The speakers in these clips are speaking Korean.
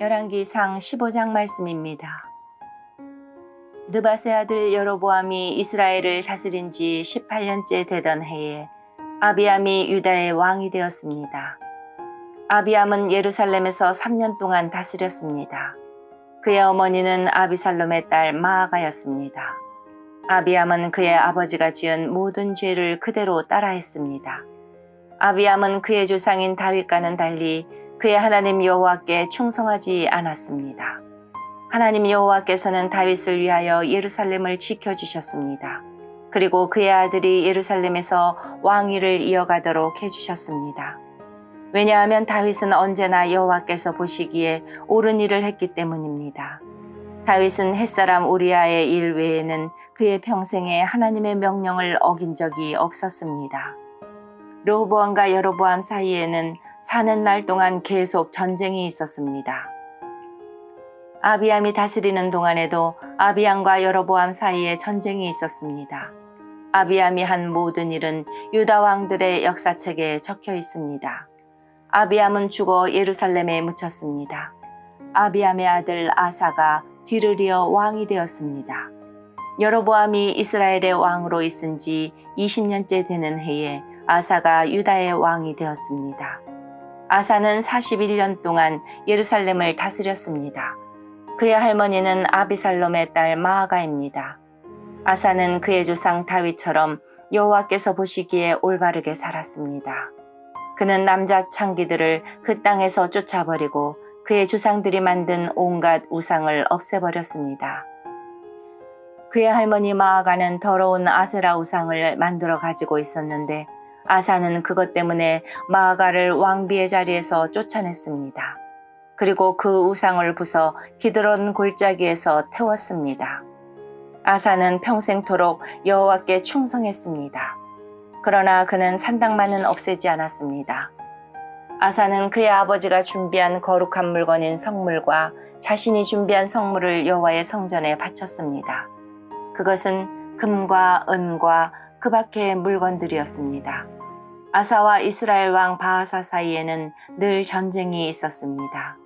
열왕기상 15장 말씀입니다. 느밧의 아들 여로보암이 이스라엘을 다스린 지 18년째 되던 해에 아비암이 유다의 왕이 되었습니다. 아비암은 예루살렘에서 3년 동안 다스렸습니다. 그의 어머니는 아비살롬의 딸 마아가였습니다. 아비암은 그의 아버지가 지은 모든 죄를 그대로 따라했습니다. 아비암은 그의 조상인 다윗과는 달리 그의 하나님 여호와께 충성하지 않았습니다. 하나님 여호와께서는 다윗을 위하여 예루살렘을 지켜주셨습니다. 그리고 그의 아들이 예루살렘에서 왕위를 이어가도록 해주셨습니다. 왜냐하면 다윗은 언제나 여호와께서 보시기에 옳은 일을 했기 때문입니다. 다윗은 햇사람 우리아의 일 외에는 그의 평생에 하나님의 명령을 어긴 적이 없었습니다. 르호보암과 여로보암 사이에는 사는 날 동안 계속 전쟁이 있었습니다. 아비암이 다스리는 동안에도 아비암과 여로보암 사이에 전쟁이 있었습니다. 아비암이 한 모든 일은 유다 왕들의 역사책에 적혀 있습니다. 아비암은 죽어 예루살렘에 묻혔습니다. 아비암의 아들 아사가 뒤를 이어 왕이 되었습니다. 여로보암이 이스라엘의 왕으로 있은 지 20년째 되는 해에 아사가 유다의 왕이 되었습니다. 아사는 41년 동안 예루살렘을 다스렸습니다. 그의 할머니는 아비살롬의 딸 마아가입니다. 아사는 그의 조상 다윗처럼 여호와께서 보시기에 올바르게 살았습니다. 그는 남자 창기들을 그 땅에서 쫓아버리고 그의 조상들이 만든 온갖 우상을 없애버렸습니다. 그의 할머니 마아가는 더러운 아세라 우상을 만들어 가지고 있었는데 아사는 그것 때문에 마아가를 왕비의 자리에서 쫓아냈습니다. 그리고 그 우상을 부숴 기드론 골짜기에서 태웠습니다. 아사는 평생토록 여호와께 충성했습니다. 그러나 그는 산당만은 없애지 않았습니다. 아사는 그의 아버지가 준비한 거룩한 물건인 성물과 자신이 준비한 성물을 여호와의 성전에 바쳤습니다. 그것은 금과 은과 그 밖의 물건들이었습니다. 아사와 이스라엘 왕 바하사 사이에는 늘 전쟁이 있었습니다.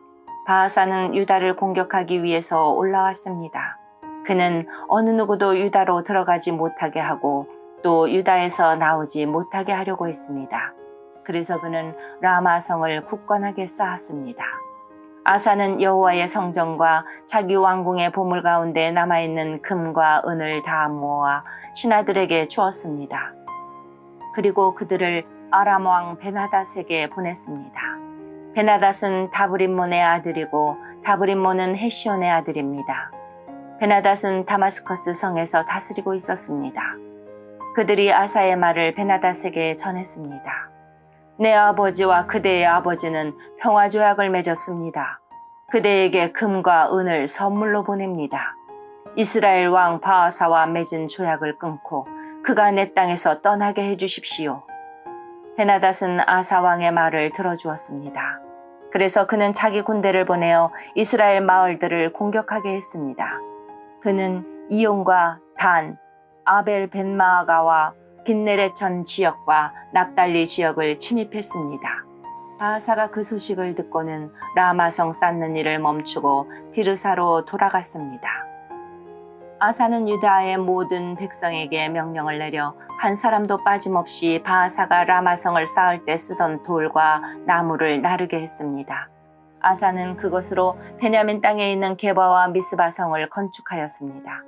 바하사는 유다를 공격하기 위해서 올라왔습니다. 그는 어느 누구도 유다로 들어가지 못하게 하고 또 유다에서 나오지 못하게 하려고 했습니다. 그래서 그는 라마성을 굳건하게 쌓았습니다. 아사는 여호와의 성전과 자기 왕궁의 보물 가운데 남아있는 금과 은을 다 모아 신하들에게 주었습니다. 그리고 그들을 아람 왕 베나닷에게 보냈습니다. 베나닷은 다브림몬의 아들이고 다브림몬은 헤시온의 아들입니다. 베나닷은 다마스커스 성에서 다스리고 있었습니다. 그들이 아사의 말을 베나닷에게 전했습니다. 내 아버지와 그대의 아버지는 평화조약을 맺었습니다. 그대에게 금과 은을 선물로 보냅니다. 이스라엘 왕 바하사와 맺은 조약을 끊고 그가 내 땅에서 떠나게 해주십시오. 베나닷은 아사 왕의 말을 들어주었습니다. 그래서 그는 자기 군대를 보내어 이스라엘 마을들을 공격하게 했습니다. 그는 이온과 단, 아벨 벤마아가와 빈네렛 전 지역과 납달리 지역을 침입했습니다. 바하사가 그 소식을 듣고는 라마성 쌓는 일을 멈추고 디르사로 돌아갔습니다. 아사는 유다의 모든 백성에게 명령을 내려 한 사람도 빠짐없이 바하사가 라마성을 쌓을 때 쓰던 돌과 나무를 나르게 했습니다. 아사는 그것으로 베냐민 땅에 있는 게바와 미스바성을 건축하였습니다.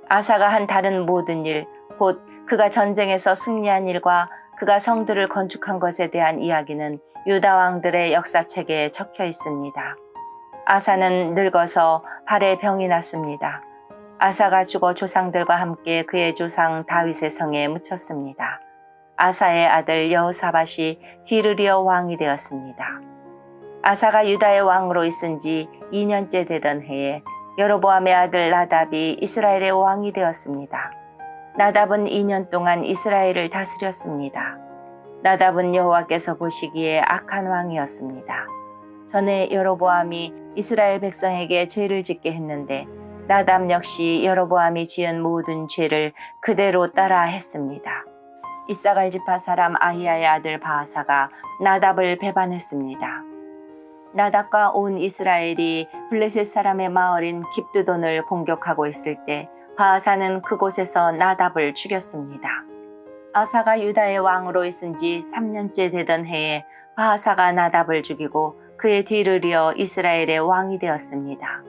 아사가 한 다른 모든 일, 곧 그가 전쟁에서 승리한 일과 그가 성들을 건축한 것에 대한 이야기는 유다 왕들의 역사책에 적혀 있습니다. 아사는 늙어서 발에 병이 났습니다. 아사가 죽어 조상들과 함께 그의 조상 다윗의 성에 묻혔습니다. 아사의 아들 여호사밧이 뒤를 이어 왕이 되었습니다. 아사가 유다의 왕으로 있은 지 2년째 되던 해에 여로보암의 아들 나답이 이스라엘의 왕이 되었습니다. 나답은 2년 동안 이스라엘을 다스렸습니다. 나답은 여호와께서 보시기에 악한 왕이었습니다. 전에 여로보암이 이스라엘 백성에게 죄를 짓게 했는데 나답 역시 여로보암이 지은 모든 죄를 그대로 따라 했습니다. 이사갈 지파 사람 아히야의 아들 바하사가 나답을 배반했습니다. 나답과 온 이스라엘이 블레셋 사람의 마을인 깁드돈을 공격하고 있을 때 바하사는 그곳에서 나답을 죽였습니다. 아사가 유다의 왕으로 있은 지 3년째 되던 해에 바하사가 나답을 죽이고 그의 뒤를 이어 이스라엘의 왕이 되었습니다.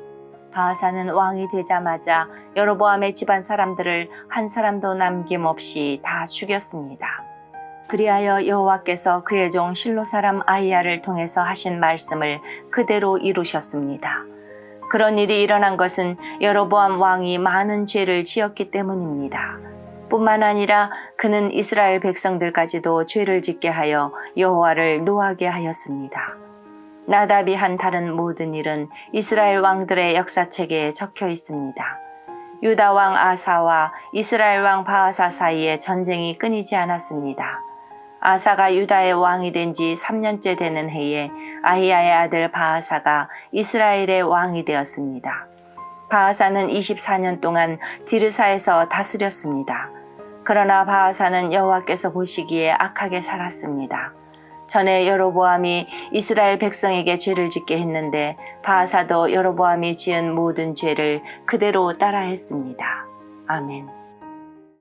바하사는 왕이 되자마자 여로보암의 집안 사람들을 한 사람도 남김없이 다 죽였습니다. 그리하여 여호와께서 그의 종 실로 사람 아히야를 통해서 하신 말씀을 그대로 이루셨습니다. 그런 일이 일어난 것은 여로보암 왕이 많은 죄를 지었기 때문입니다. 뿐만 아니라 그는 이스라엘 백성들까지도 죄를 짓게 하여 여호와를 노하게 하였습니다. 나답이 한 다른 모든 일은 이스라엘 왕들의 역사책에 적혀 있습니다. 유다 왕 아사와 이스라엘 왕 바하사 사이에 전쟁이 끊이지 않았습니다. 아사가 유다의 왕이 된 지 3년째 되는 해에 아히야의 아들 바하사가 이스라엘의 왕이 되었습니다. 바하사는 24년 동안 디르사에서 다스렸습니다. 그러나 바하사는 여호와께서 보시기에 악하게 살았습니다. 전에 여로보암이 이스라엘 백성에게 죄를 짓게 했는데 바하사도 여로보암이 지은 모든 죄를 그대로 따라했습니다. 아멘.